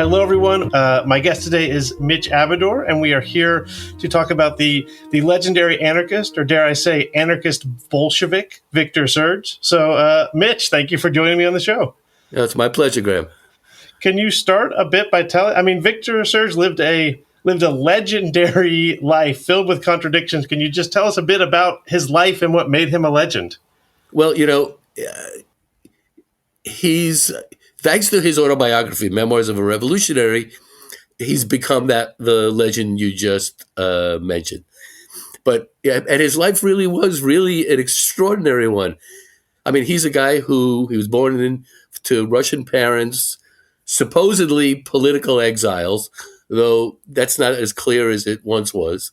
Hello, everyone. My guest today is Mitch Abidor, and we are here to talk about the legendary anarchist, or dare I say, anarchist Bolshevik, Victor Serge. So, Mitch, thank you for joining me on the show. Yeah, it's my pleasure, Graham. Can you start a bit by telling? I mean, Victor Serge lived a legendary life filled with contradictions. Can you just tell us a bit about his life and what made him a legend? Well, he's, thanks to his autobiography, Memoirs of a Revolutionary, he's become the legend you just mentioned. But and his life really was an extraordinary one. I mean, he's a guy he was born to Russian parents, supposedly political exiles, though that's not as clear as it once was.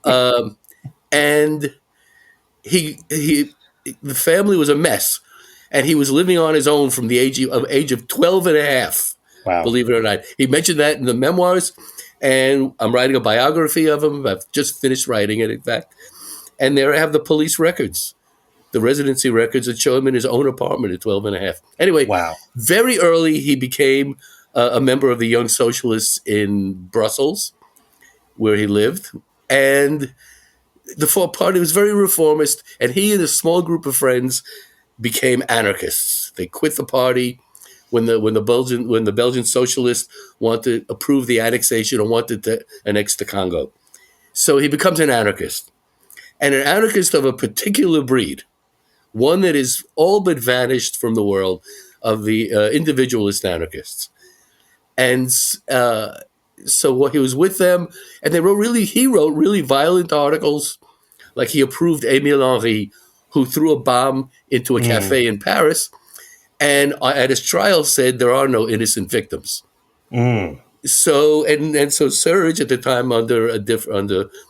And the family was a mess, and he was living on his own from the age of 12 and a half. Wow. Believe it or not. He mentioned that in the memoirs, and I'm writing a biography of him. I've just finished writing it, in fact. And there I have the police records, the residency records that show him in his own apartment at 12 and a half. Anyway, wow. Very early, he became a member of the Young Socialists in Brussels, where he lived. And the party was very reformist, and he and a small group of friends became anarchists. They quit the party when the Belgian socialists wanted to approve the annexation and wanted to annex the Congo. So he becomes an anarchist, and an anarchist of a particular breed, one that is all but vanished from the world of the individualist anarchists. And so he was with them, and he wrote really violent articles. Like he approved Émile Henry, who threw a bomb into a cafe in Paris, and at his trial said there are no innocent victims. So so Serge at the time under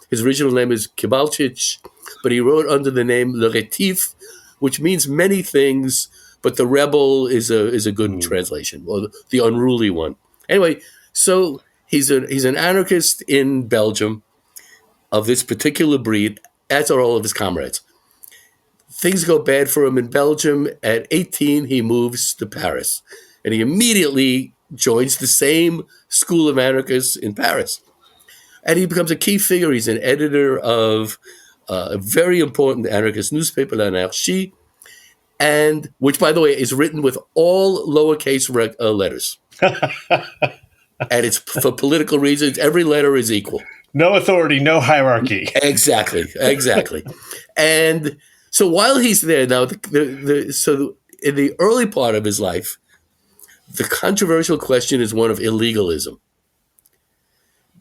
his original name is Kibalchich, but he wrote under the name Le Rétif, which means many things, but the rebel is a good translation, or the unruly one. Anyway, so he's an anarchist in Belgium of this particular breed, as are all of his comrades. Things go bad for him in Belgium. At 18, he moves to Paris, and he immediately joins the same school of anarchists in Paris. And he becomes a key figure. He's an editor of a very important anarchist newspaper, L'Anarchie, and which, by the way, is written with all lowercase letters. And it's for political reasons. Every letter is equal. No authority, no hierarchy. Exactly. And so while he's there now, so in the early part of his life, the controversial question is one of illegalism.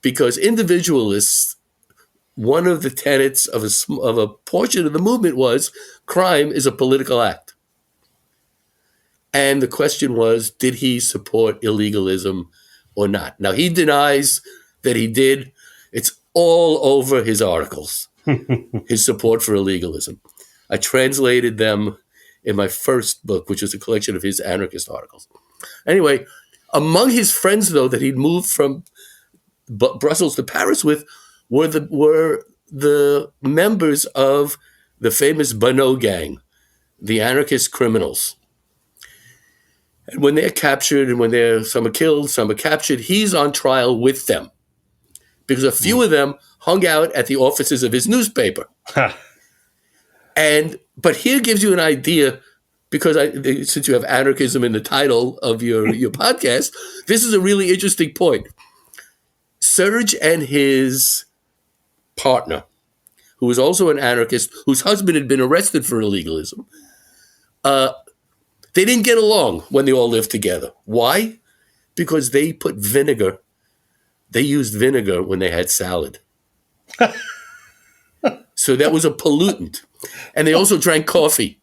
Because individualists, one of the tenets of a portion of the movement was crime is a political act. And the question was, did he support illegalism or not? Now, he denies that he did. It's all over his articles, his support for illegalism. I translated them in my first book, which was a collection of his anarchist articles. Anyway, among his friends, though, that he'd moved from Brussels to Paris with were the members of the famous Bonneau gang, the anarchist criminals. And when they're captured, and when some are killed, some are captured, he's on trial with them, because a few of them hung out at the offices of his newspaper. But here gives you an idea, because since you have anarchism in the title of your podcast, this is a really interesting point. Serge and his partner, who was also an anarchist, whose husband had been arrested for illegalism, they didn't get along when they all lived together. Why? Because they used vinegar when they had salad. So that was a pollutant. And they also drank coffee.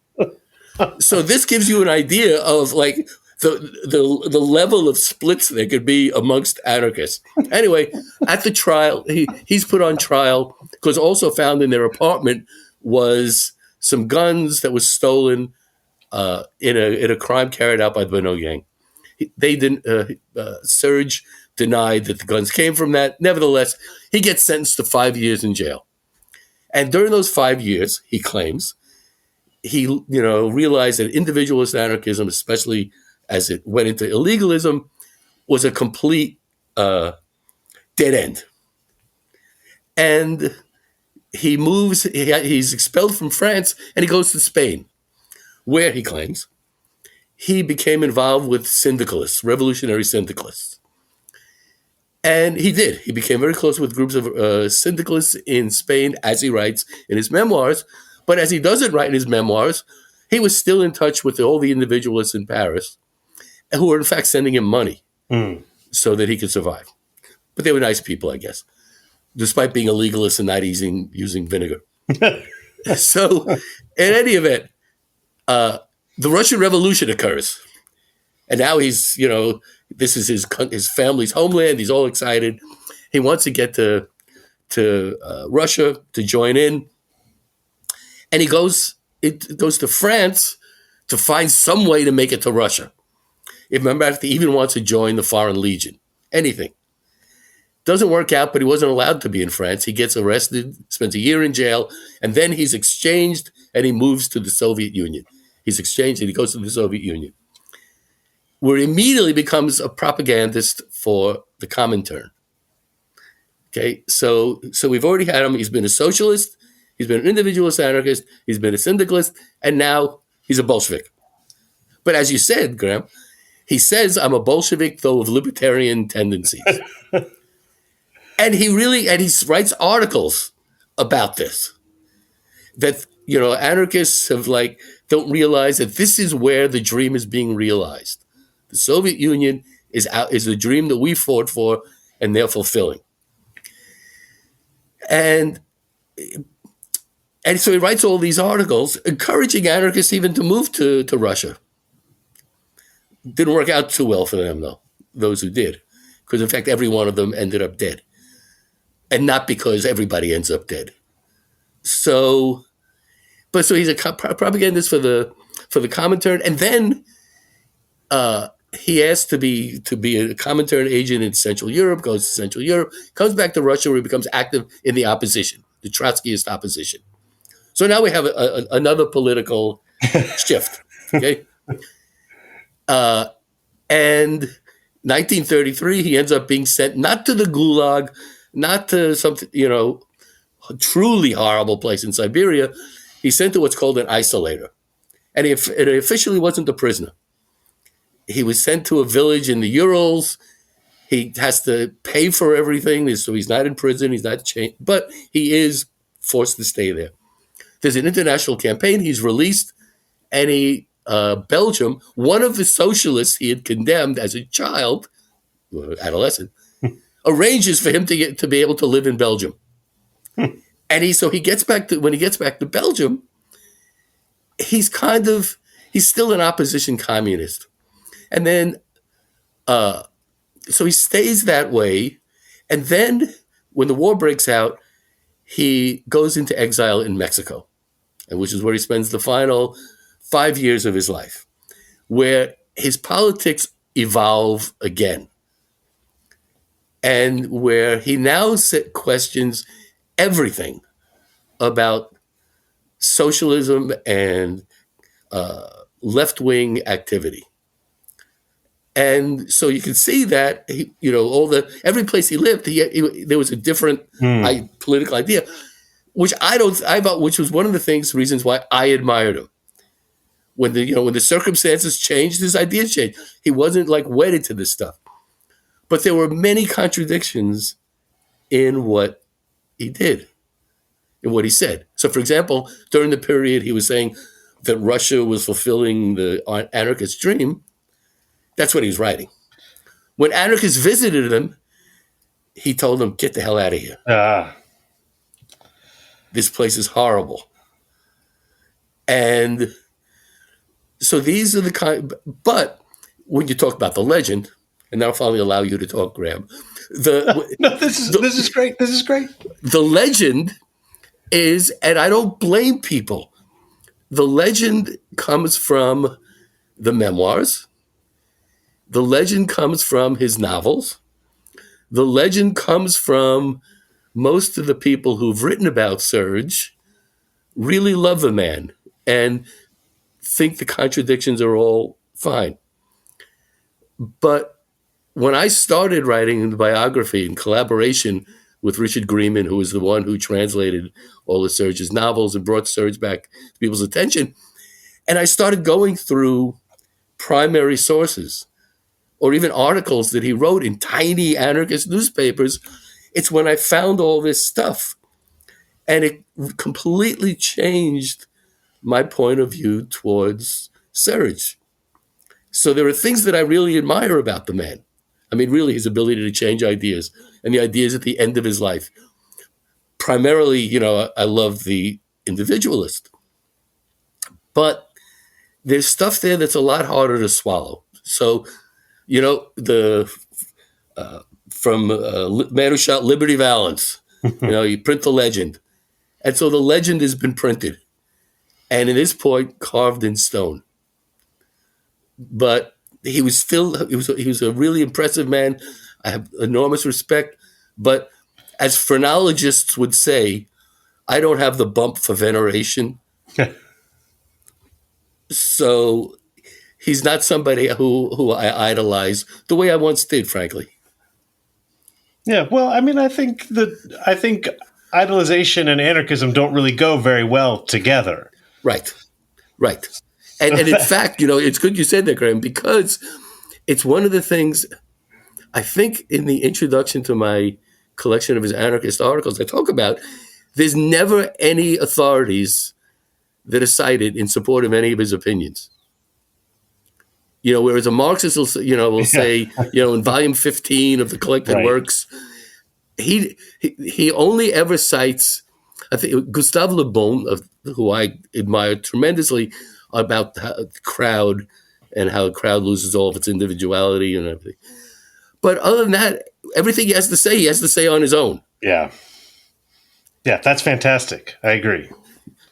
So this gives you an idea of like the level of splits there could be amongst anarchists. Anyway, at the trial, he's put on trial because also found in their apartment was some guns that was stolen in a crime carried out by the Bonneau gang. Serge denied that the guns came from that. Nevertheless, he gets sentenced to 5 years in jail. And during those 5 years, he claims, he realized that individualist anarchism, especially as it went into illegalism, was a complete dead end. And he moves, he's expelled from France, and he goes to Spain, where he claims he became involved with syndicalists, revolutionary syndicalists. And he did. He became very close with groups of syndicalists in Spain, as he writes in his memoirs. But as he doesn't write in his memoirs, he was still in touch with all the individualists in Paris who were, in fact, sending him money so that he could survive. But they were nice people, I guess, despite being a legalist and not using vinegar. So, in any event, the Russian Revolution occurs. And now he's, this is his family's homeland. He's all excited. He wants to get to Russia to join in. And he goes to France to find some way to make it to Russia. Remember, he even wants to join the Foreign Legion. Anything. Doesn't work out, but he wasn't allowed to be in France. He gets arrested, spends a year in jail, and then he's exchanged and he moves to the Soviet Union. He's exchanged and he goes to the Soviet Union, where he immediately becomes a propagandist for the Comintern. Okay, so we've already had him. He's been a socialist, he's been an individualist anarchist, he's been a syndicalist, and now he's a Bolshevik. But as you said, Graham, he says, I'm a Bolshevik, though of libertarian tendencies. And he writes articles about this. That, anarchists don't realize that this is where the dream is being realized. The Soviet Union is a dream that we fought for, and they're fulfilling. And so he writes all these articles, encouraging anarchists even to move to Russia. Didn't work out too well for them, though, those who did. Because, in fact, every one of them ended up dead. And not because everybody ends up dead. So he's a propagandist for the Comintern, and then he asked to be a Comintern agent in Central Europe. Goes to Central Europe, comes back to Russia, where he becomes active in the opposition, the Trotskyist opposition. So now we have another political shift. Okay, and 1933, he ends up being sent not to the Gulag, not to something truly horrible place in Siberia. He's sent to what's called an isolator. And he officially wasn't a prisoner. He was sent to a village in the Urals. He has to pay for everything, so he's not in prison, he's not chained, but he is forced to stay there. There's an international campaign, he's released, and Belgium, one of the socialists he had condemned as a child, adolescent, arranges for him to be able to live in Belgium. And he gets back to Belgium, he's still an opposition communist. And then, so he stays that way. And then when the war breaks out, he goes into exile in Mexico, which is where he spends the final 5 years of his life, where his politics evolve again. And where he now questions everything about socialism and left-wing activity. And so you can see that every place he lived, there was a different political idea, which which was one of the reasons why I admired him. When the circumstances changed, his ideas changed. He wasn't wedded to this stuff, but there were many contradictions in what he did, in what he said. So, for example, during the period he was saying that Russia was fulfilling the anarchist dream, that's what he was writing. When anarchists visited him, he told them, get the hell out of here. This place is horrible. And so these are the but when you talk about the legend, and I'll finally allow you to talk, Graham. This is great. This is great. The legend is, and I don't blame people, the legend comes from the memoirs. The legend comes from his novels. The legend comes from most of the people who've written about Serge really love the man and think the contradictions are all fine. But when I started writing the biography in collaboration with Richard Grieman, who was the one who translated all of Serge's novels and brought Serge back to people's attention, and I started going through primary sources or even articles that he wrote in tiny anarchist newspapers, it's when I found all this stuff. And it completely changed my point of view towards Serge. So there are things that I really admire about the man. I mean, really, his ability to change ideas and the ideas at the end of his life. Primarily, I love the individualist. But there's stuff there that's a lot harder to swallow. So, the from Man Who Shot Liberty Valance, you print the legend. And so the legend has been printed. And at this point, carved in stone. But he was a really impressive man. I have enormous respect. But as phrenologists would say, I don't have the bump for veneration. So he's not somebody who I idolize the way I once did, frankly. Yeah, well, I mean, I think idolization and anarchism don't really go very well together. Right. And in fact, it's good you said that, Graham, because it's one of the things I think in the introduction to my collection of his anarchist articles I talk about, there's never any authorities that are cited in support of any of his opinions. Whereas a Marxist will say, in volume 15 of the collected works, he only ever cites, I think, Gustave Le Bon, who I admire tremendously, about the crowd and how the crowd loses all of its individuality and everything. But other than that, everything he has to say on his own. Yeah. Yeah, that's fantastic. I agree.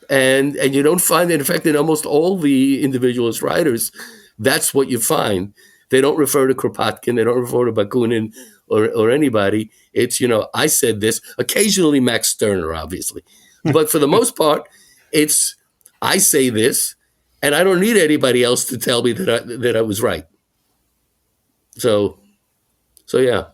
And you don't find that, in fact, in almost all the individualist writers, that's what you find. They don't refer to Kropotkin, they don't refer to Bakunin or anybody. It's, I said this, occasionally Max Stirner, obviously. But for the most part, it's, I say this, and I don't need anybody else to tell me that I was right. So yeah.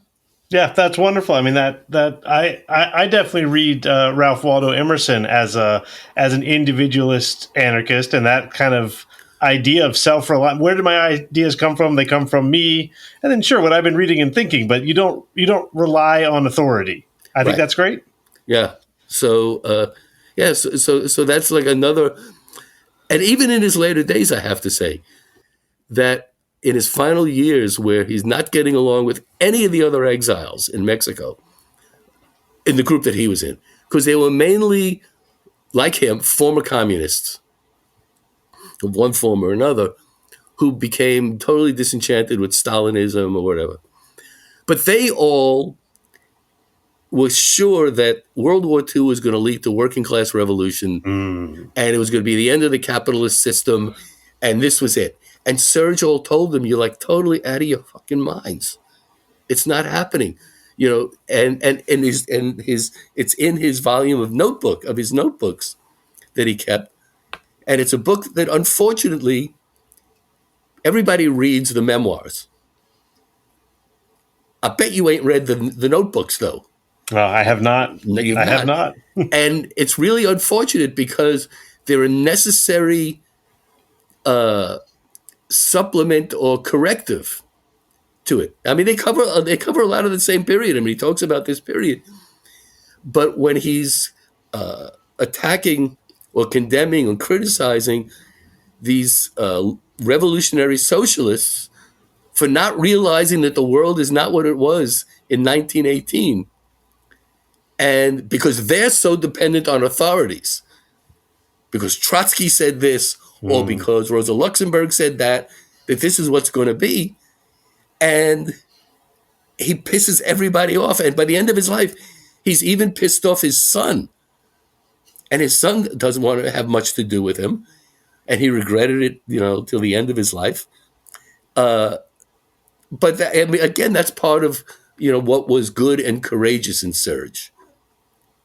Yeah, that's wonderful. I mean, that I definitely read Ralph Waldo Emerson as an individualist anarchist, and that kind of idea of self-reliance. Where do my ideas come from? They come from me, and then sure, what I've been reading and thinking. But you don't rely on authority. I think that's great. Yeah. So so that's like another. And even in his later days, I have to say that in his final years, where he's not getting along with any of the other exiles in Mexico, in the group that he was in, because they were mainly, like him, former communists, of one form or another, who became totally disenchanted with Stalinism or whatever. But they all were sure that World War II was going to lead to working class revolution, and it was going to be the end of the capitalist system, and this was it. And Serge all told them, "You're like totally out of your fucking minds. It's not happening." And it's in his volume of his notebooks that he kept. And it's a book that, unfortunately, everybody reads the memoirs. I bet you ain't read the notebooks, though. Well, I have not. No, I have not. And it's really unfortunate because they're a necessary supplement or corrective to it. I mean, they cover a lot of the same period. I mean, he talks about this period. But when he's attacking or condemning or criticizing these revolutionary socialists for not realizing that the world is not what it was in 1918, and because they're so dependent on authorities, because Trotsky said this, or because Rosa Luxemburg said that this is what's going to be, and he pisses everybody off. And by the end of his life, he's even pissed off his son, and his son doesn't want to have much to do with him, and he regretted it, till the end of his life. But again, that's part of what was good and courageous in Serge,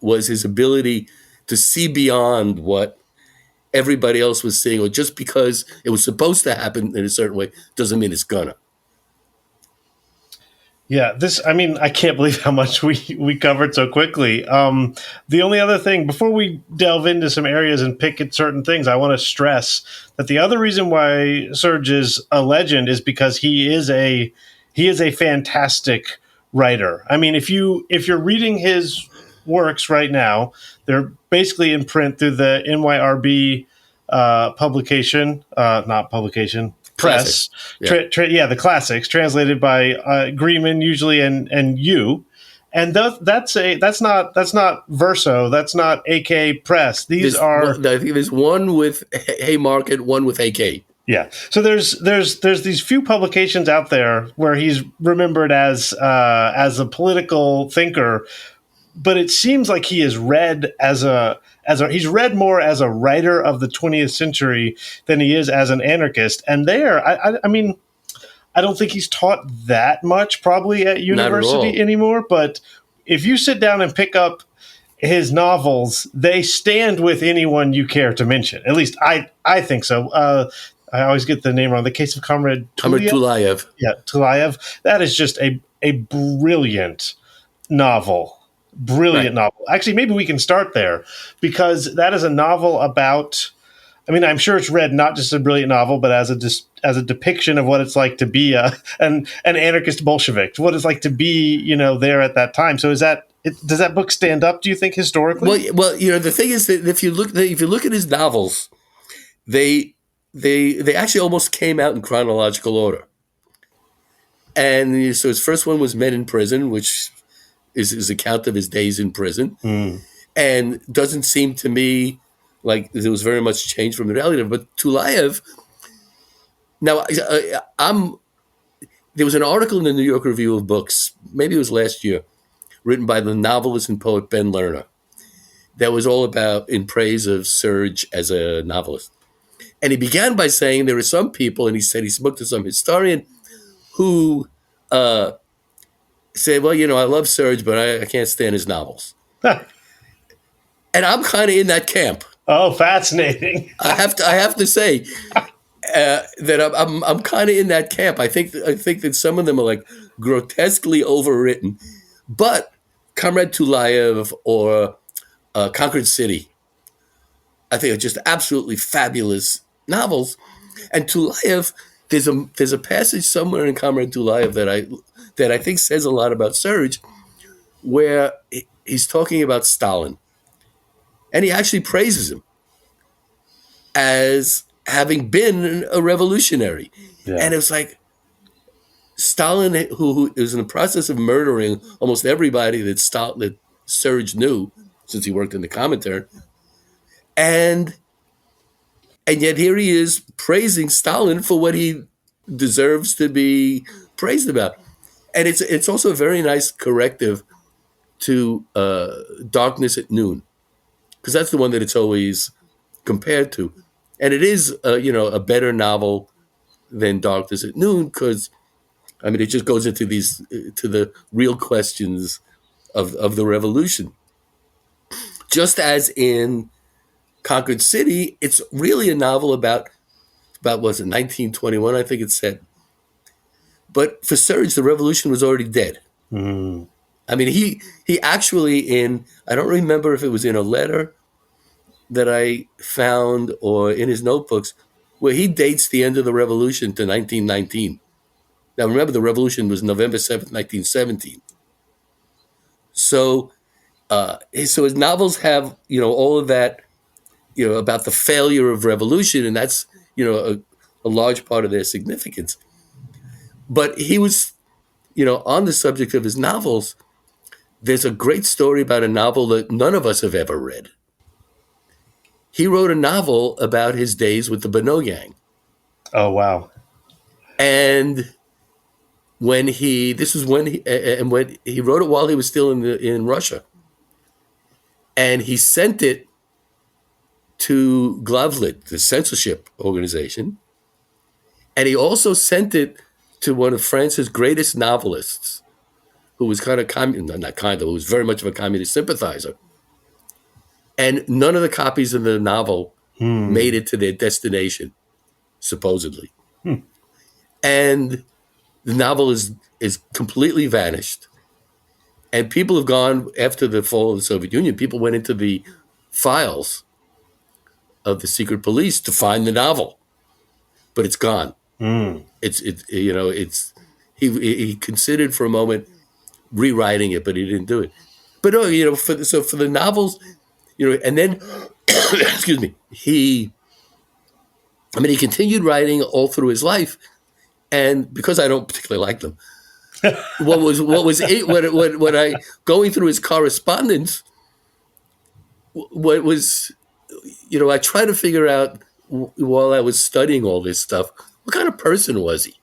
was his ability to see beyond what everybody else was seeing, or just because it was supposed to happen in a certain way doesn't mean it's gonna. Yeah, I mean, I can't believe how much we covered so quickly. The only other thing, before we delve into some areas and pick at certain things, I want to stress that the other reason why Serge is a legend is because he is a fantastic writer. I mean, if you're reading his works right now, they're basically in print through the NYRB publication, not publication, press. Classics. Yeah. Yeah, the classics translated by Greenman usually, and you. And that's not Verso, that's not AK Press. These are, I think there's one with Haymarket, one with AK. yeah. So there's these few publications out there where he's remembered as a political thinker, but it seems like he is read he's read more as a writer of the 20th century than he is as an anarchist. And I mean, I don't think he's taught that much probably at university anymore. But if you sit down and pick up his novels, they stand with anyone you care to mention. At least I think so. I always get the name wrong. The Case of Comrade Tulayev. Yeah, Tulayev. That is just a brilliant novel. Brilliant novel. Actually, maybe we can start there, because that is a novel about. I mean, I'm sure it's read not just as a brilliant novel, but as a depiction of what it's like to be an anarchist Bolshevik, what it's like to be, there at that time. So does that book stand up, do you think, historically? Well, the thing is that if you look at his novels, they actually almost came out in chronological order. And so his first one was Men in Prison, which is his account of his days in prison, and doesn't seem to me like there was very much change from the reality. But Tulayev, now there was an article in the New York Review of Books, maybe it was last year, written by the novelist and poet Ben Lerner, that was all about in praise of Serge as a novelist. And he began by saying there are some people, and he said he spoke to some historian who say, well, I love Serge, but I can't stand his novels. And I'm kind of in that camp. Oh, fascinating! I have to say that I'm kind of in that camp. I think that some of them are like grotesquely overwritten, but Comrade Tulayev or Conquered City, I think are just absolutely fabulous novels. And Tulayev, there's a passage somewhere in Comrade Tulayev that I think says a lot about Serge, where he's talking about Stalin, and he actually praises him as having been a revolutionary. Yeah. And it was like Stalin, who is in the process of murdering almost everybody that Serge knew, since he worked in the Comintern, and yet here he is praising Stalin for what he deserves to be praised about. And it's also a very nice corrective to Darkness at Noon, because that's the one that it's always compared to. And it is, a better novel than Darkness at Noon, because, I mean, it just goes into to the real questions of the revolution. Just as in Conquered City, it's really a novel about was it 1921, I think it said. But for Serge, the revolution was already dead. Mm. I mean, he actually I don't remember if it was in a letter that I found or in his notebooks, where he dates the end of the revolution to 1919. Now, remember, the revolution was November 7th, 1917. So his novels have, all of that, about the failure of revolution, and that's, a large part of their significance. But he was, on the subject of his novels, there's a great story about a novel that none of us have ever read. He wrote a novel about his days with the Bano Gang. Oh, wow. And when he wrote it while he was still in Russia. And he sent it to Glavlit, the censorship organization. And he also sent it to one of France's greatest novelists, who was who was very much of a communist sympathizer. And none of the copies of the novel made it to their destination, supposedly. And the novel is completely vanished. And people have gone, after the fall of the Soviet Union, people went into the files of the secret police to find the novel, but it's gone. Mm. It's he considered for a moment rewriting it, but he didn't do it. But for the novels, and then excuse me, he continued writing all through his life, and because I don't particularly like them, what I going through his correspondence, what was, I try to figure out while I was studying all this stuff, what kind of person was he?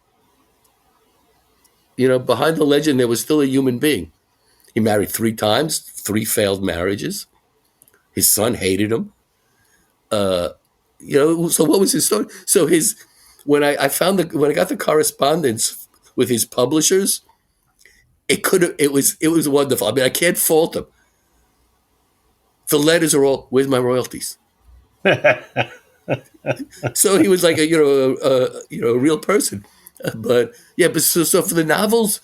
Behind the legend, there was still a human being. He married 3 times, 3 failed marriages. His son hated him. So what was his story? So when I got the correspondence with his publishers, it was wonderful. I mean, I can't fault him. The letters are all, "Where's my royalties?" So he was like a real person. But so for the novels,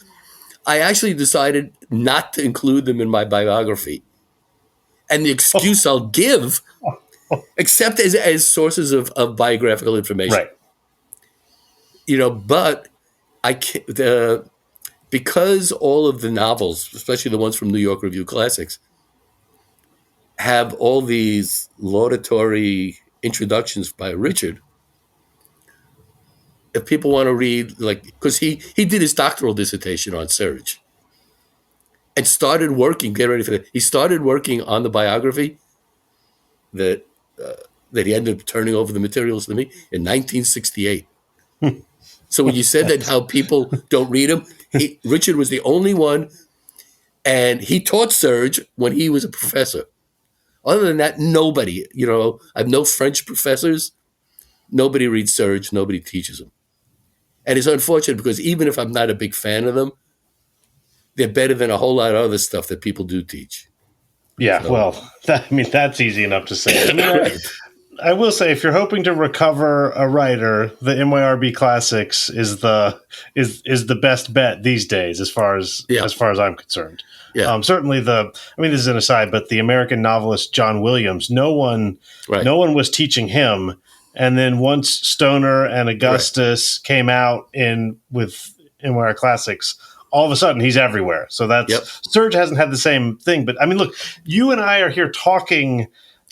I actually decided not to include them in my biography. And the excuse I'll give, except as sources of biographical information. Right. But I can't, because all of the novels, especially the ones from New York Review Classics, have all these laudatory introductions by Richard. If people want to read, because he did his doctoral dissertation on Serge and started working, get ready for that. He started working on the biography that he ended up turning over the materials to me in 1968. So when you said that how people don't read him, Richard was the only one, and he taught Serge when he was a professor. Other than that, nobody, I have no French professors. Nobody reads Serge. Nobody teaches him. And it's unfortunate because even if I'm not a big fan of them, they're better than a whole lot of other stuff that people do teach. Yeah, so. Well, that's easy enough to say. I will say, if you're hoping to recover a writer, the MYRB Classics is the best bet these days, as far as I'm concerned. Yeah. Certainly this is an aside, but the American novelist John Williams, no one was teaching him. And then once Stoner and Augustus came out with MYR Classics, all of a sudden he's everywhere. So Serge hasn't had the same thing. But look, you and I are here talking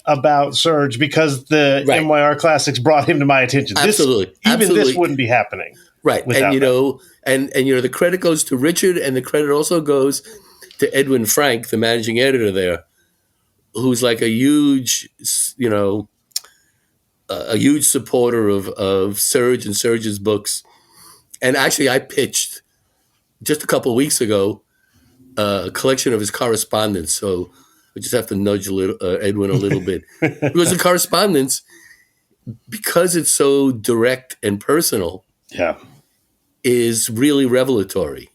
about Serge because the MYR Classics brought him to my attention. Absolutely. This wouldn't be happening. Right. And the credit goes to Richard, and the credit also goes to Edwin Frank, the managing editor there, who's like a huge supporter of Serge and Serge's books. And actually, I pitched just a couple of weeks ago a collection of his correspondence. So I just have to nudge Edwin a little bit. Because the correspondence, because it's so direct and personal, is really revelatory.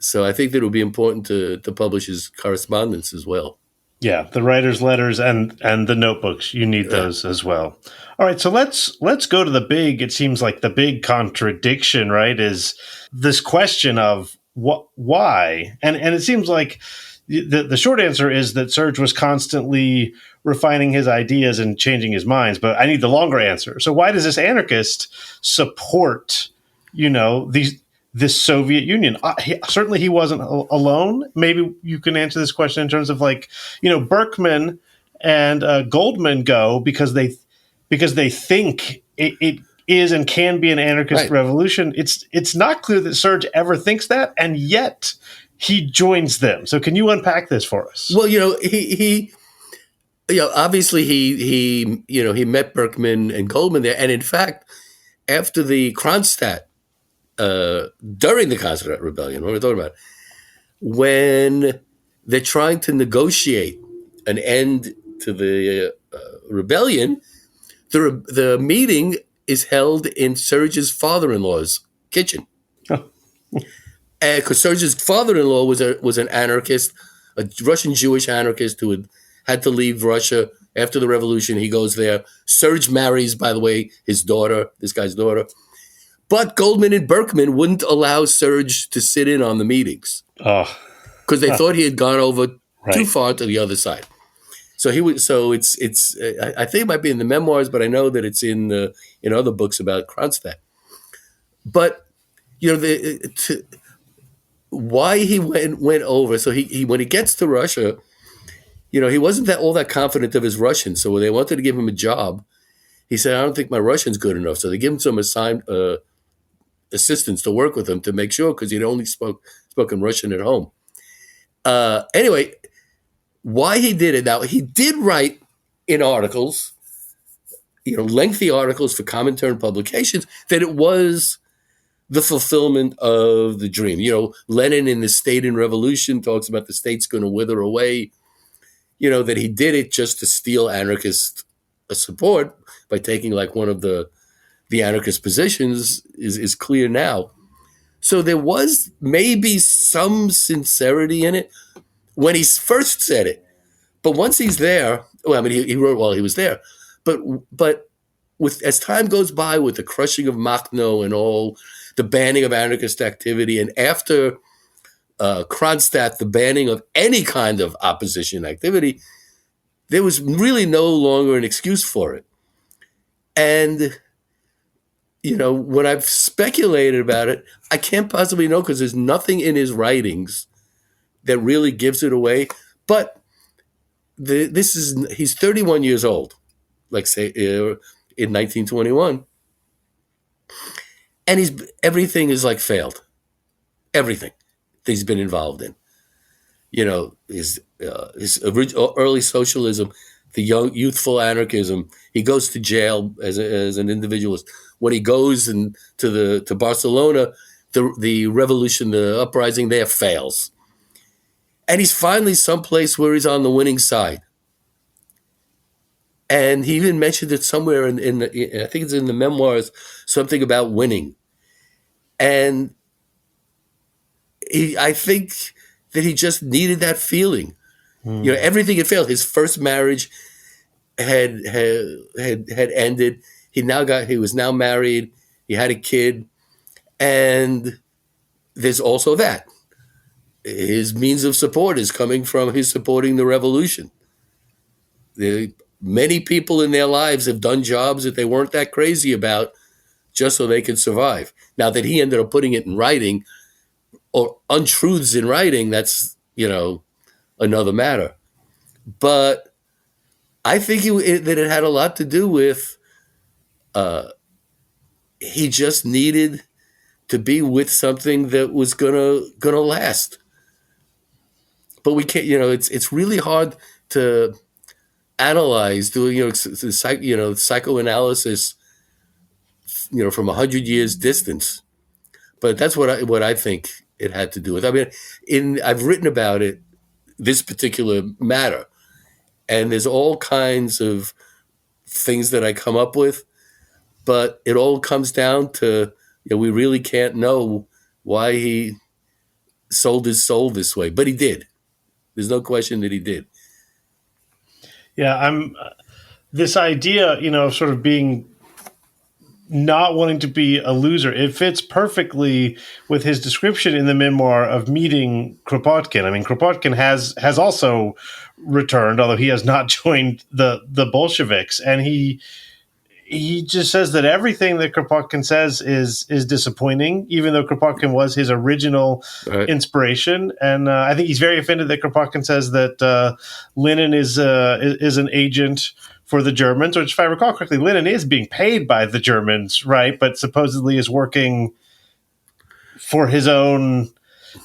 So I think that it would be important to publish his correspondence as well. Yeah, the writer's letters and the notebooks, you need those as well. All right, so let's go to it seems like the big contradiction, right, is this question of why. And it seems like the short answer is that Serge was constantly refining his ideas and changing his minds, but I need the longer answer. So why does this anarchist support, this Soviet Union? Certainly he wasn't alone. Maybe you can answer this question in terms of Berkman and Goldman go because they think it is and can be an anarchist revolution. It's not clear that Serge ever thinks that, and yet he joins them. So can you unpack this for us? Well, he obviously he met Berkman and Goldman there, and in fact, after the Kronstadt, during the Kronstadt Rebellion, what we're talking about, when they're trying to negotiate an end to the rebellion, the meeting is held in Serge's father-in-law's kitchen. Because Serge's father-in-law was an anarchist, a Russian Jewish anarchist who had to leave Russia after the revolution. He goes there. Serge marries, by the way, his daughter, this guy's daughter. But Goldman and Berkman wouldn't allow Serge to sit in on the meetings Oh, because they thought he had gone over too right. far to the other side. So he was. So it's. I think it might be in the memoirs, but I know that it's in other books about Kronstadt. But why he went over. So he when he gets to Russia, he wasn't all that confident of his Russian. So when they wanted to give him a job, he said, "I don't think my Russian's good enough." So they give him some assigned assistants to work with him to make sure, because he'd only spoken Russian at home. Anyway, why he did it? Now, he did write in articles, lengthy articles for Comintern publications, that it was the fulfillment of the dream. Lenin in The State and Revolution talks about the state's going to wither away, that he did it just to steal anarchist support by taking like one of the anarchist positions is clear now. So there was maybe some sincerity in it when he first said it. But once he's there, he wrote while he was there. But as time goes by, with the crushing of Makhno and all, the banning of anarchist activity, and after Kronstadt, the banning of any kind of opposition activity, there was really no longer an excuse for it. And when I've speculated about it, I can't possibly know, because there's nothing in his writings that really gives it away. But he's 31 years old, like say in 1921, and everything is like failed. Everything that he's been involved in, his original early socialism, the youthful anarchism. He goes to jail as an individualist. When he goes to Barcelona, the revolution, the uprising there fails. And he's finally someplace where he's on the winning side. And he even mentioned it somewhere I think it's in the memoirs, something about winning. And I think that he just needed that feeling. Everything had failed. His first marriage had ended. He was now married. He had a kid. And there's also that. His means of support is coming from his supporting the revolution. Many people in their lives have done jobs that they weren't that crazy about just so they could survive. Now that he ended up putting it in writing, or untruths in writing, that's, another matter. But I think that it had a lot to do with he just needed to be with something that was gonna last. But we can't, it's really hard to analyze, doing, psychoanalysis, from 100 years distance. But that's what I think it had to do with. I've written about it, this particular matter, and there's all kinds of things that I come up with, but it all comes down to, we really can't know why he sold his soul this way, but he did. There's no question that he did. Yeah, this idea, of sort of being, not wanting to be a loser, it fits perfectly with his description in the memoir of meeting Kropotkin. Kropotkin has also returned, although he has not joined the Bolsheviks, and he just says that everything that Kropotkin says is disappointing, even though Kropotkin was his original inspiration. And I think he's very offended that Kropotkin says that Lenin is an agent for the Germans, which, if I recall correctly, Lenin is being paid by the Germans, right? But supposedly is working for his own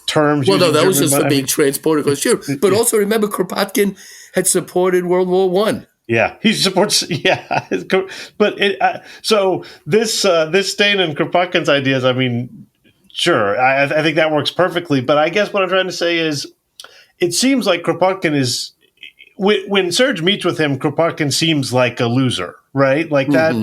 terms. Well, no, that was German just for being transported. Sure. But also remember, Kropotkin had supported World War I. Yeah, he supports. Yeah, but so this Stain and Kropotkin's ideas. Sure, I think that works perfectly. But I guess what I'm trying to say is, it seems like Kropotkin is, when Serge meets with him, Kropotkin seems like a loser, right? Like that,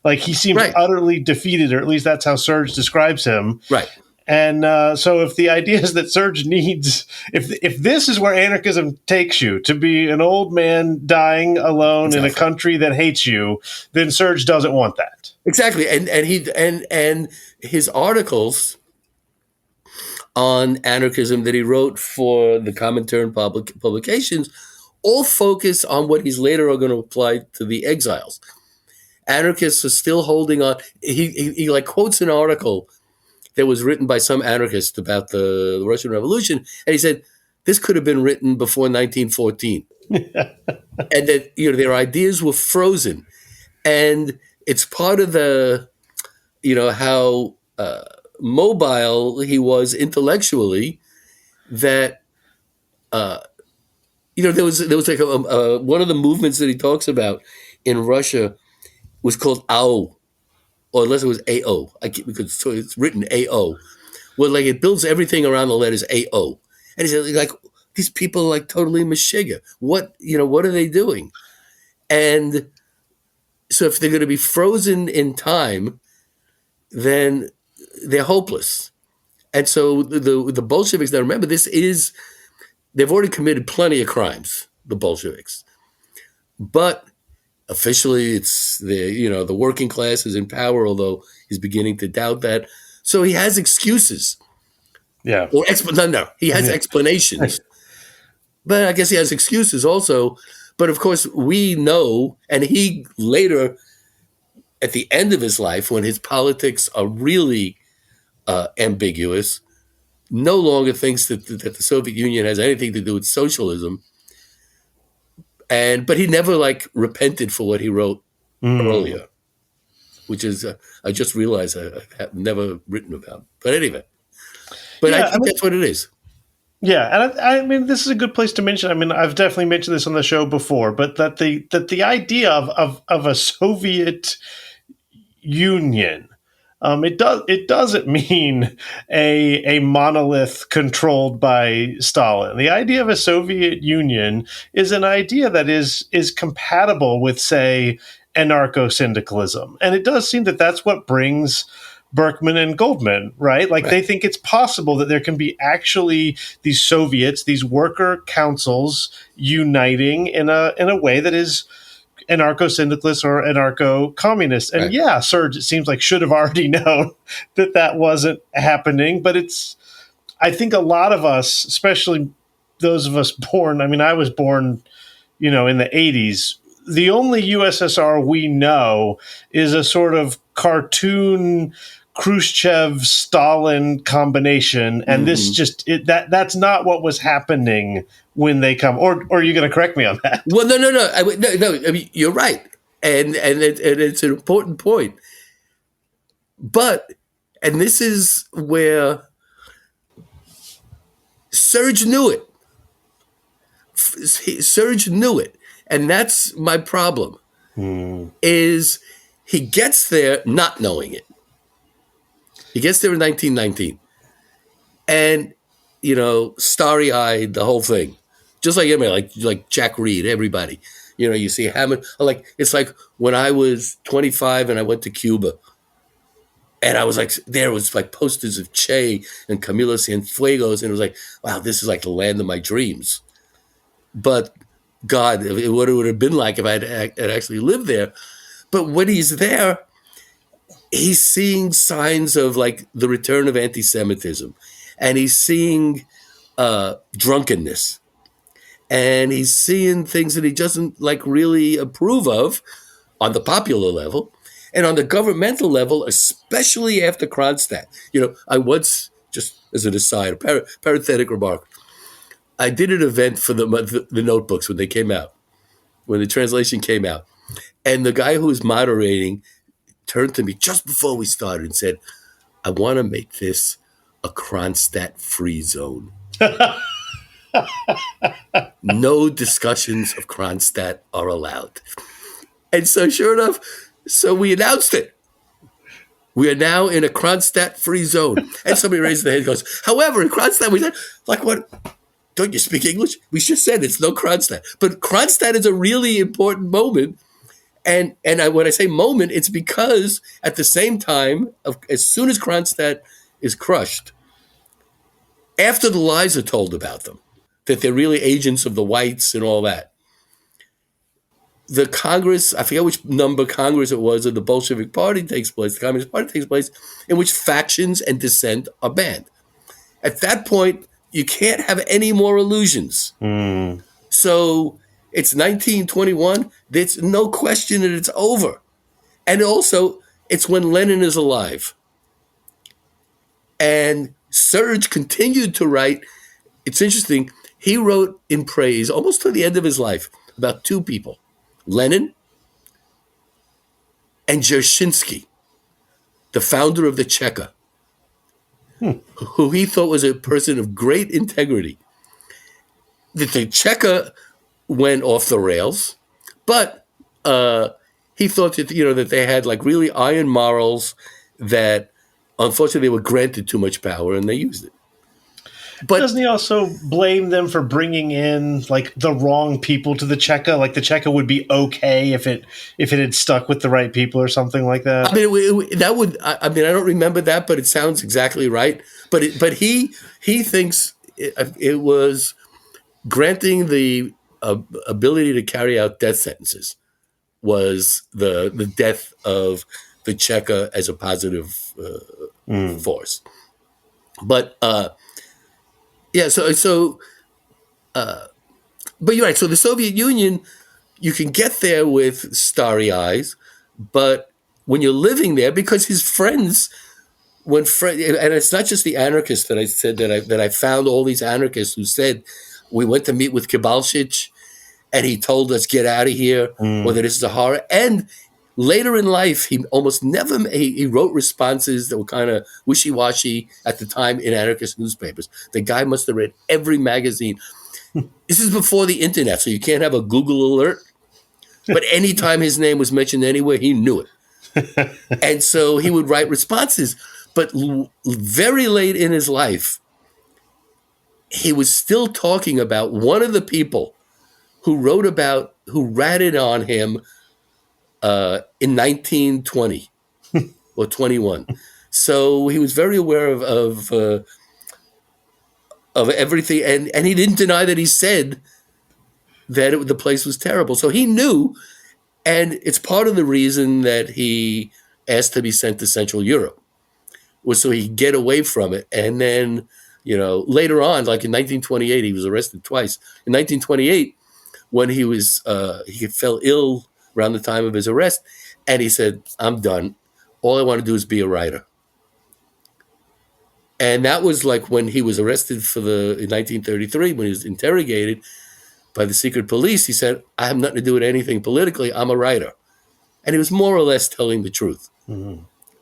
like he seems utterly defeated, or at least that's how Serge describes him. Right. And so, if the idea is that Serge needs, if this is where anarchism takes you, to be an old man dying alone in a country that hates you, then Serge doesn't want that. Exactly, and his articles on anarchism that he wrote for the Comintern publications all focus on what he's later going to apply to the exiles. Anarchists are still holding on. He like quotes an article that was written by some anarchist about the Russian Revolution, and he said this could have been written before 1914, and that their ideas were frozen, and it's part of the how mobile he was intellectually. That there was like one of the movements that he talks about in Russia was called AO, or unless it was AO, because so it's written AO. Well, like it builds everything around the letters AO, and he said like these people are like totally mashiga. What are they doing? And so if they're going to be frozen in time, then they're hopeless. And so the Bolsheviks, now remember, they've already committed plenty of crimes, the Bolsheviks. But officially it's the working class is in power, although he's beginning to doubt that. So he has excuses. Yeah. Or he has explanations. But I guess he has excuses also. But of course we know, and he later, at the end of his life, when his politics are really ambiguous, no longer thinks that the Soviet Union has anything to do with socialism. But he never repented for what he wrote earlier, which is I just realized I have never written about. But anyway, I think that's what it is. Yeah, and I mean this is a good place to mention. I mean, I've definitely mentioned this on the show before, but that the idea of a Soviet Union. It doesn't mean a monolith controlled by Stalin. The idea of a Soviet Union is an idea that is compatible with, say, anarcho-syndicalism, and it does seem that that's what brings Berkman and Goldman, right? Like they think it's possible that there can be actually these Soviets, these worker councils uniting in a way that is anarcho-syndicalist or anarcho-communist. And Serge, it seems like, should have already known that wasn't happening. But I think a lot of us, especially those of us born, I mean, I was born, in the 80s. The only USSR we know is a sort of cartoon Khrushchev-Stalin combination, and this that's not what was happening when they come. Or are you going to correct me on that? Well, no. I mean, you're right, and it's an important point. But this is where Serge knew it. Serge knew it, and that's my problem. Is he gets there not knowing it. He gets there in 1919, and starry-eyed, the whole thing, just like everybody, like Jack Reed, everybody. You see Hammond. It's like when I was 25 and I went to Cuba, and I was like, there was like posters of Che and Camilo Cienfuegos, and it was like, wow, this is like the land of my dreams. But God, what it would have been like if I had actually lived there. But when he's there, he's seeing signs of like the return of anti-Semitism, and he's seeing drunkenness, and he's seeing things that he doesn't really approve of on the popular level, and on the governmental level, especially after Kronstadt. I once, just as an aside, a parenthetic remark, I did an event for the notebooks when they came out, when the translation came out, and the guy who was moderating turned to me just before we started and said, I want to make this a Kronstadt-free zone. No discussions of Kronstadt are allowed. And so sure enough, so we announced it. We are now in a Kronstadt-free zone. And somebody raised their hand and goes, however, in Kronstadt, we said, like what? Don't you speak English? We just said it's no Kronstadt. But Kronstadt is a really important moment. And when I say moment, it's because at the same time, as soon as Kronstadt is crushed, after the lies are told about them, that they're really agents of the whites and all that, the Congress, I forget which number Congress it was, of the Bolshevik Party takes place, the Communist Party takes place, in which factions and dissent are banned. At that point, you can't have any more illusions. So it's 1921. There's no question that it's over. And also, it's when Lenin is alive. And Serge continued to write. It's interesting. He wrote in praise almost to the end of his life about two people, Lenin and Dzerzhinsky, the founder of the Cheka, who he thought was a person of great integrity. The Cheka went off the rails, but he thought that that they had like really iron morals that unfortunately they were granted too much power and they used it. But doesn't he also blame them for bringing in like the wrong people to the Cheka? Like the Cheka would be okay if it had stuck with the right people or something like that. I mean, that would. I mean, I don't remember that, but it sounds exactly right. But he thinks it was granting the ability to carry out death sentences was the death of the Cheka as a positive force. But yeah, but you're right. So the Soviet Union, you can get there with starry eyes, but when you're living there, because his friends, and it's not just the anarchists that I said that I found all these anarchists who said we went to meet with Kibalchich, and he told us get out of here, or that this is a horror. And later in life, he almost never he wrote responses that were kind of wishy-washy at the time in anarchist newspapers. The guy must have read every magazine. This is before the internet, so you can't have a Google alert. But anytime his name was mentioned anywhere, he knew it. And so he would write responses. But very late in his life, he was still talking about one of the people who ratted on him in 1920 or 21. So he was very aware of everything, and he didn't deny that he said that the place was terrible. So he knew, and it's part of the reason that he asked to be sent to Central Europe, was so he could get away from it. And then, later on, like in 1928, he was arrested twice. In 1928, when he fell ill around the time of his arrest, and he said, I'm done. All I want to do is be a writer. And that was like when he was arrested in 1933, when he was interrogated by the secret police. He said, I have nothing to do with anything politically. I'm a writer. And he was more or less telling the truth,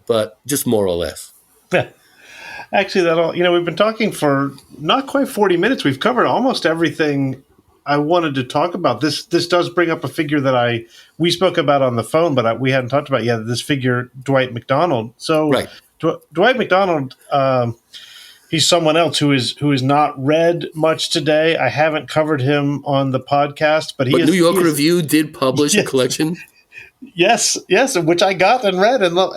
but just more or less. Yeah. Actually, we've been talking for not quite 40 minutes. We've covered almost everything I wanted to talk about. This does bring up a figure that we spoke about on the phone, but we hadn't talked about yet. This figure, Dwight MacDonald. So right. Dwight MacDonald, he's someone else who is not read much today. I haven't covered him on the podcast, but New York Review did publish a collection. Yes, which I got and read and loved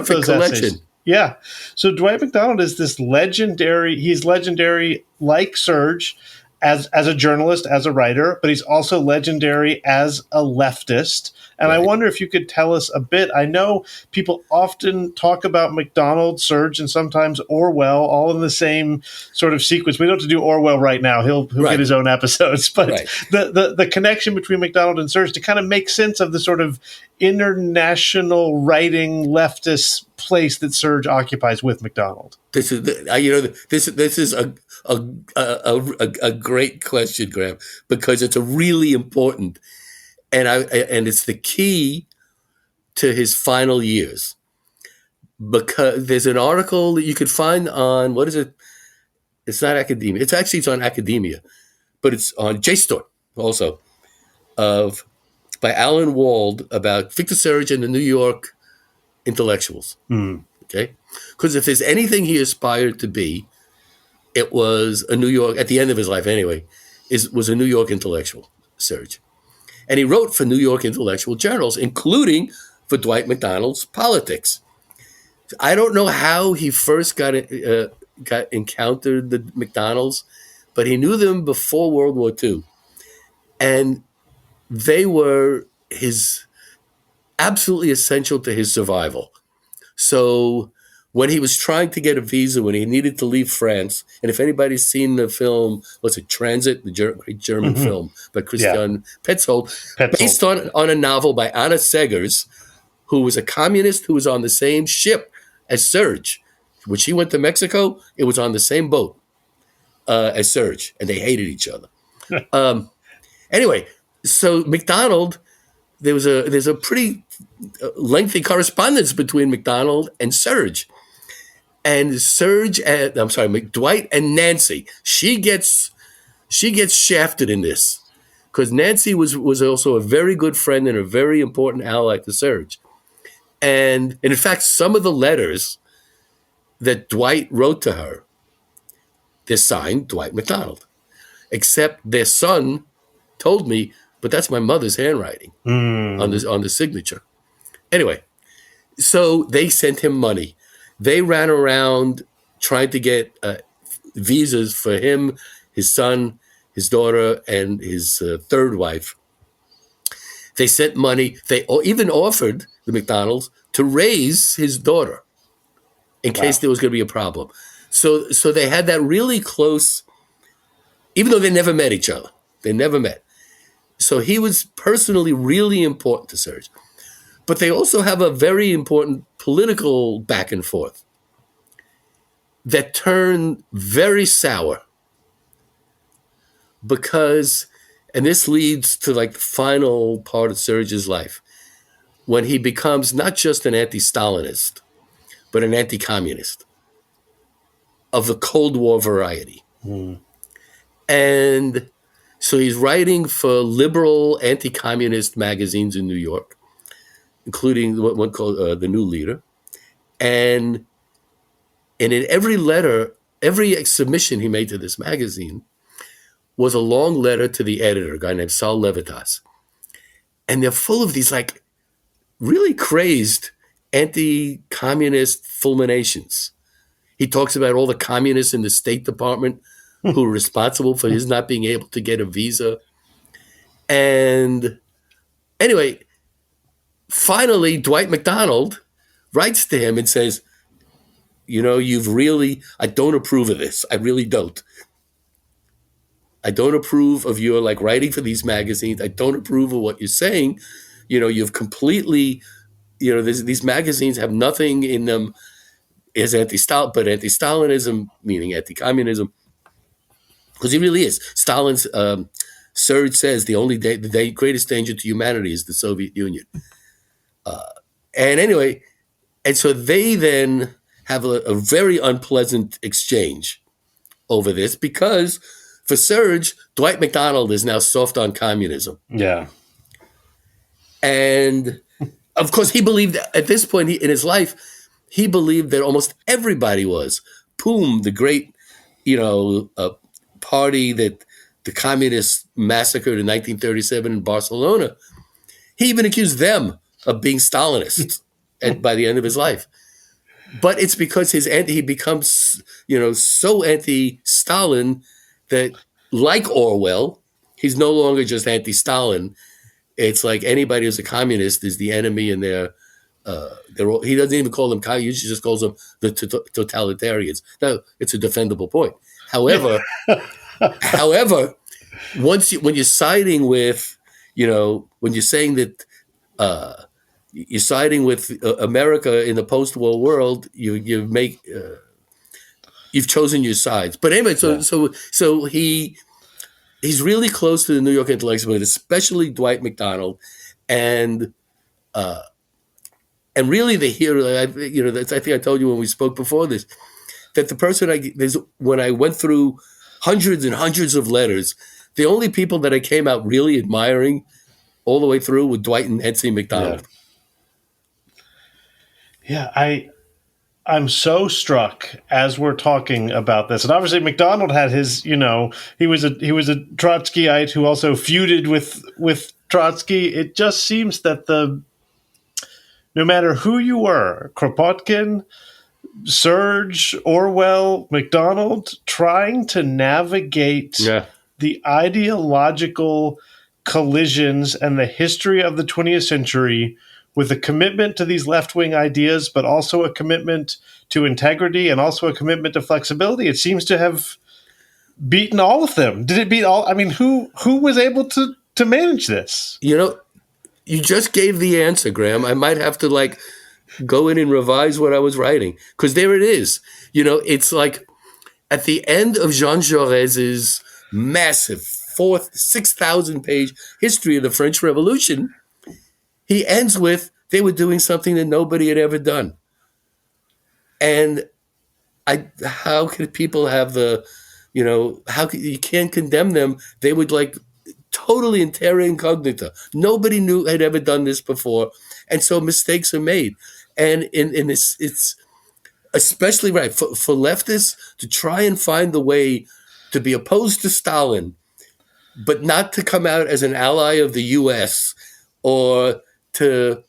those collection. Essays. Yeah. So Dwight MacDonald is this legendary. He's legendary like Serge as a journalist, as a writer, but he's also legendary as a leftist. And right. I wonder if you could tell us a bit. I know people often talk about MacDonald, Serge, and sometimes Orwell, all in the same sort of sequence. We don't have to do Orwell right now. He'll right. get his own episodes. But right. the connection between MacDonald and Serge to kind of make sense of the sort of international writing leftist place that Serge occupies with MacDonald. This is a great question, Graham, because it's a really important. And it's the key to his final years, because there's an article that you could find on, what is it? It's not Academia. It's on Academia, but it's on JSTOR also, by Alan Wald about Victor Serge and the New York intellectuals. Okay, because if there's anything he aspired to be, it was a New York, at the end of his life anyway, was a New York intellectual, Serge. And he wrote for New York intellectual journals, including for Dwight MacDonald's Politics. I don't know how he first got encountered the McDonald's, but he knew them before World War II. And they were absolutely essential to his survival. So when he was trying to get a visa, when he needed to leave France, and if anybody's seen the film, what's it, Transit, the great German film by Christian Petzold, based on a novel by Anna Seghers, who was a communist who was on the same ship as Serge. When she went to Mexico, it was on the same boat as Serge, and they hated each other. Anyway, so MacDonald, there's a pretty lengthy correspondence between MacDonald and Serge. And Dwight and Nancy, she gets shafted in this because Nancy was also a very good friend and a very important ally to Serge. And in fact, some of the letters that Dwight wrote to her, they're signed Dwight MacDonald, except their son told me, but that's my mother's handwriting on the signature. Anyway, so they sent him money. They ran around trying to get visas for him, his son, his daughter, and his third wife. They sent money. They even offered the McDonald's to raise his daughter in case there was going to be a problem. So they had that really close, even though they never met each other. They never met. So he was personally really important to Serge. But they also have a very important political back and forth that turned very sour because, and this leads to like the final part of Serge's life, when he becomes not just an anti-Stalinist, but an anti-communist of the Cold War variety. And so he's writing for liberal anti-communist magazines in New York, including one called The New Leader. And in every letter, every submission he made to this magazine was a long letter to the editor, a guy named Saul Levitas. And they're full of these like really crazed anti-communist fulminations. He talks about all the communists in the State Department who were responsible for his not being able to get a visa. And anyway, finally, Dwight MacDonald writes to him and says, you know, I don't approve of this. I really don't. I don't approve of your like writing for these magazines. I don't approve of what you're saying. You know, you've completely, you know, these magazines have nothing in them as but anti-Stalinism, meaning anti-communism. Because he really is. Stalin's, Serge says, the greatest danger to humanity is the Soviet Union. And anyway, and so they then have a very unpleasant exchange over this because for Serge, Dwight MacDonald is now soft on communism. Yeah. And of course, he believed at this point in his life, he believed that almost everybody was. POUM, the great, party that the communists massacred in 1937 in Barcelona, he even accused them of being Stalinists by the end of his life. But it's because he becomes, so anti-Stalin that, like Orwell, he's no longer just anti-Stalin. It's like anybody who's a communist is the enemy, and he doesn't even call them communists. He just calls them the totalitarians. Now, it's a defendable point. However, when you're siding with, when you're saying that you're siding with America in the post-war world, you've chosen your sides. But anyway, so he's really close to the New York intellectuals, but especially Dwight MacDonald, and really the hero. I think I told you when we spoke before this that the person when I went through hundreds and hundreds of letters, the only people that I came out really admiring all the way through were Dwight and Nancy MacDonald. Yeah, I'm so struck as we're talking about this, and obviously MacDonald had his, he was a Trotskyite who also feuded with Trotsky. It just seems that no matter who you were, Kropotkin, Serge, Orwell, MacDonald trying to navigate Yeah. the ideological collisions and the history of the 20th century with a commitment to these left-wing ideas, but also a commitment to integrity and also a commitment to flexibility. It seems to have beaten all of them. Did it beat all? I mean, who was able to manage this? You just gave the answer, Graham. I might have to go in and revise what I was writing, because there it is. It's like at the end of Jean Jaurès's massive 6,000-page history of the French Revolution, he ends with, they were doing something that nobody had ever done. And how could people have you can't condemn them. They would totally in terra incognita. Nobody had ever done this before. And so mistakes are made. And in this, it's especially right for leftists to try and find the way to be opposed to Stalin, but not to come out as an ally of the US or to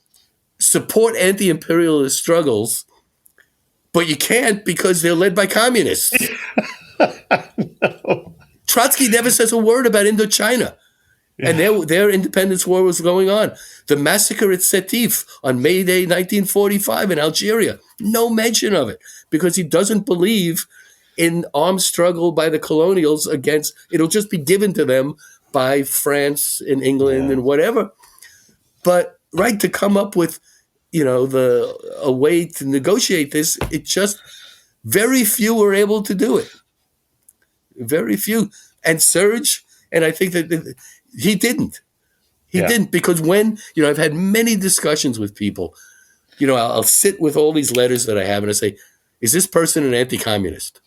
support anti-imperialist struggles, but you can't because they're led by communists. No. Trotsky never says a word about Indochina. Yeah. And their independence war was going on. The massacre at Sétif on May Day 1945 in Algeria, no mention of it, because he doesn't believe in armed struggle by the colonials against, it'll just be given to them by France and England and whatever. But to come up with, a way to negotiate this, it just, very few were able to do it. Very few. And Serge, and I think that he didn't. He didn't, because when, I've had many discussions with people, I'll sit with all these letters that I have and I say, is this person an anti-communist?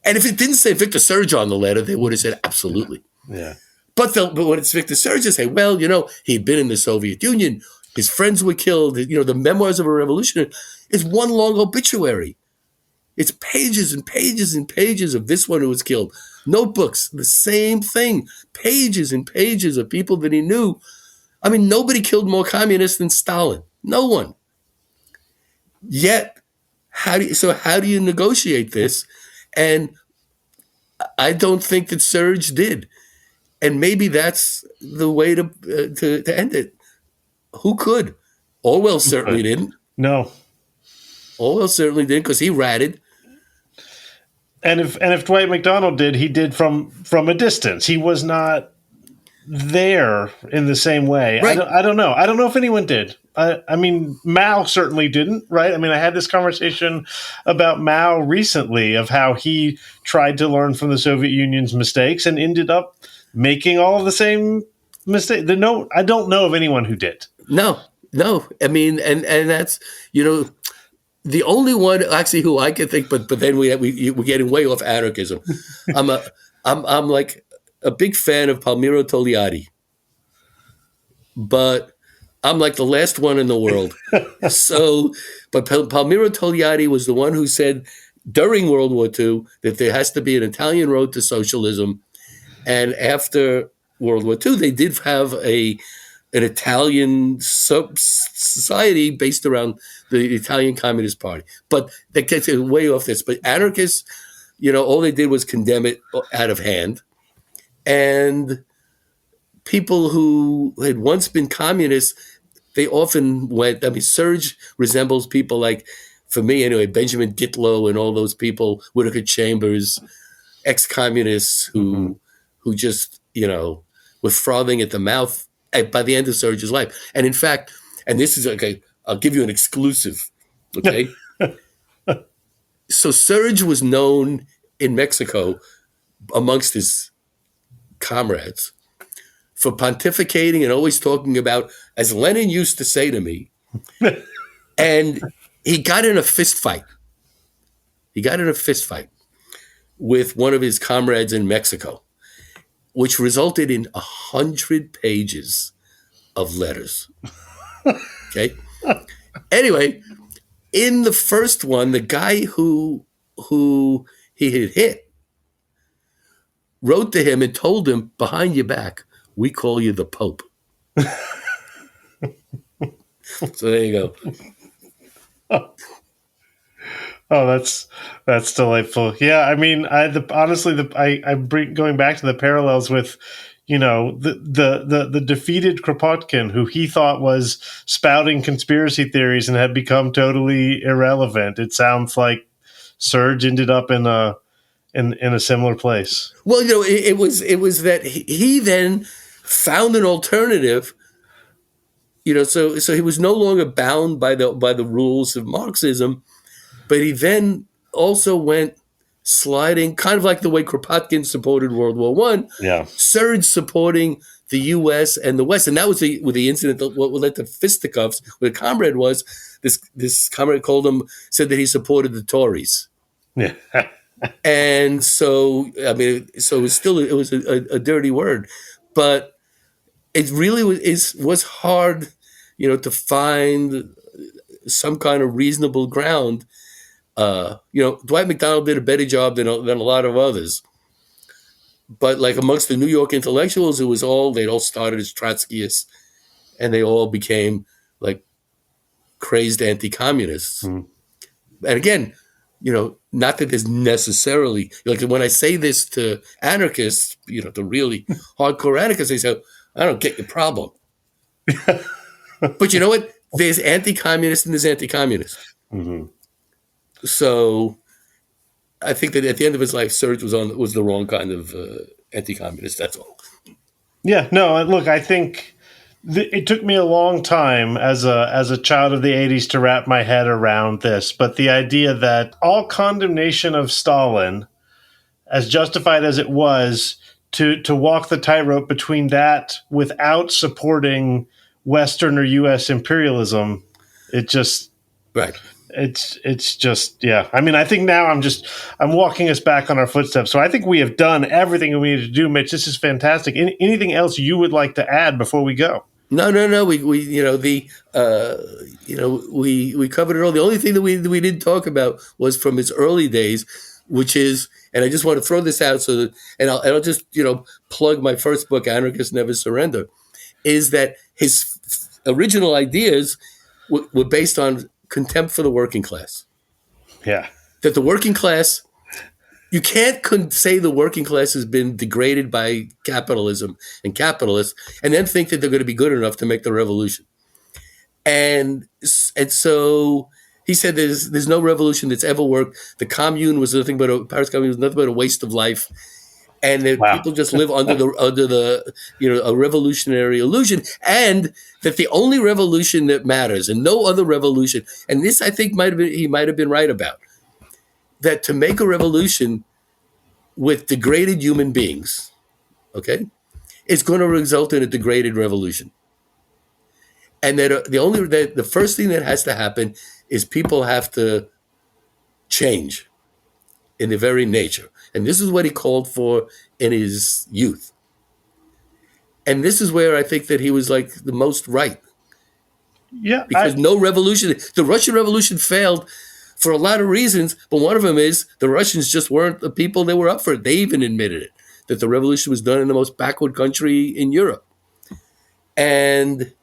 And if it didn't say Victor Serge on the letter, they would have said absolutely. Yeah. But when it's Victor Serge, they say, well, he'd been in the Soviet Union, his friends were killed, the Memoirs of a Revolutionary is one long obituary. It's pages and pages and pages of this one who was killed. Notebooks, the same thing. Pages and pages of people that he knew. I mean, nobody killed more communists than Stalin. No one. Yet, how do you negotiate this? And I don't think that Serge did. And maybe that's the way to end it. Who could? Orwell certainly didn't. No. Orwell certainly didn't, because he ratted. And if Dwight MacDonald did, he did from a distance. He was not there in the same way. Right. I don't know. I don't know if anyone did. I mean, Mao certainly didn't, right? I mean, I had this conversation about Mao recently of how he tried to learn from the Soviet Union's mistakes and ended up making all of the same mistakes. I don't know of anyone who did. No. I mean, and that's, the only one actually who I can think, but then we're getting way off anarchism. I'm like a big fan of Palmiro Togliatti, but I'm like the last one in the world. But Palmiro Togliatti was the one who said during World War II that there has to be an Italian road to socialism, and after World War II, they did have an Italian society based around the Italian Communist Party. But that gets way off this. But anarchists, all they did was condemn it out of hand. And people who had once been communists, they often went, I mean, Serge resembles people like, for me anyway, Benjamin Gitlow and all those people, Whittaker Chambers, ex-communists who just, were frothing at the mouth by the end of Serge's life. And in fact, and this is, okay, I'll give you an exclusive, okay? So Serge was known in Mexico amongst his comrades for pontificating and always talking about, as Lenin used to say to me, and he got in a fist fight. With one of his comrades in Mexico, which resulted in 100 pages of letters. Okay. Anyway, in the first one, the guy who he had hit wrote to him and told him, behind your back, we call you the Pope. So there you go. Oh, that's delightful. Yeah, I mean, honestly, I bring going back to the parallels with, the defeated Kropotkin, who he thought was spouting conspiracy theories and had become totally irrelevant. It sounds like Serge ended up in a similar place. Well, it was that he then found an alternative. So he was no longer bound by the rules of Marxism, but he then also went sliding, kind of like the way Kropotkin supported World War One. Yeah. Serge supporting the U.S. and the West, and that was with the incident that what led to fisticuffs. What a comrade was, this comrade said that he supported the Tories. Yeah. And so, I mean, so it was a dirty word, but it really was hard, to find some kind of reasonable ground. Dwight McDonald did a better job than a lot of others, but like amongst the New York intellectuals, they'd all started as Trotskyists, and they all became like crazed anti-communists. Mm. And again, not that there's necessarily, like when I say this to anarchists, the really hardcore anarchists, they say, I don't get your problem. But you know what? There's anti-communist and there's anti-communist. Mm-hmm. So I think that at the end of his life, Serge was the wrong kind of anti-communist. That's all. Yeah, no, look, I think it took me a long time as a child of the 80s to wrap my head around this, but the idea that all condemnation of Stalin, as justified as it was, to walk the tightrope between that without supporting Western or U.S. imperialism, it just right. It's just, yeah. I mean, I think now I'm walking us back on our footsteps. So I think we have done everything we need to do, Mitch. This is fantastic. Anything else you would like to add before we go? No. We covered it all. The only thing that we didn't talk about was from his early days, which is, and I just want to throw this out and I'll just plug my first book, Anarchists Never Surrender, is that his original ideas were based on contempt for the working class. Yeah, that the working class. You can't say the working class has been degraded by capitalism and capitalists and then think that they're going to be good enough to make the revolution. And so he said there's no revolution that's ever worked. The commune was nothing but Paris Commune was nothing but a waste of life. And that people just live under the a revolutionary illusion, and that the only revolution that matters and no other revolution, and this I think he might have been right about, that to make a revolution with degraded human beings, okay, it's going to result in a degraded revolution. And that the first thing that has to happen is people have to change in their very nature. And this is what he called for in his youth. And this is where I think that he was like the most right. Yeah. Because no revolution, the Russian Revolution failed for a lot of reasons, but one of them is the Russians just weren't the people that were up for it. They even admitted it, that the revolution was done in the most backward country in Europe. And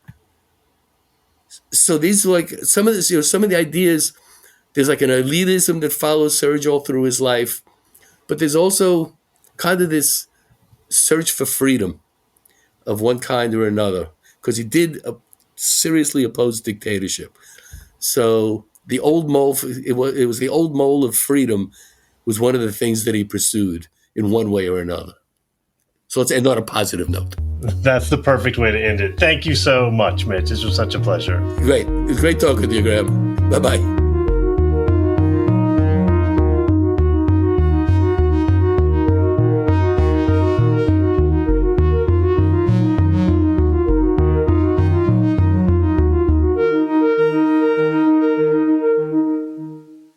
so these are like some of this, some of the ideas, there's like an elitism that follows Serge all through his life, but there's also kind of this search for freedom of one kind or another, because he did seriously oppose dictatorship. So the old mole, it was the old mole of freedom was one of the things that he pursued in one way or another. So let's end on a positive note. That's the perfect way to end it. Thank you so much, Mitch. This was such a pleasure. Great. It was great talking to you, Graham. Bye-bye.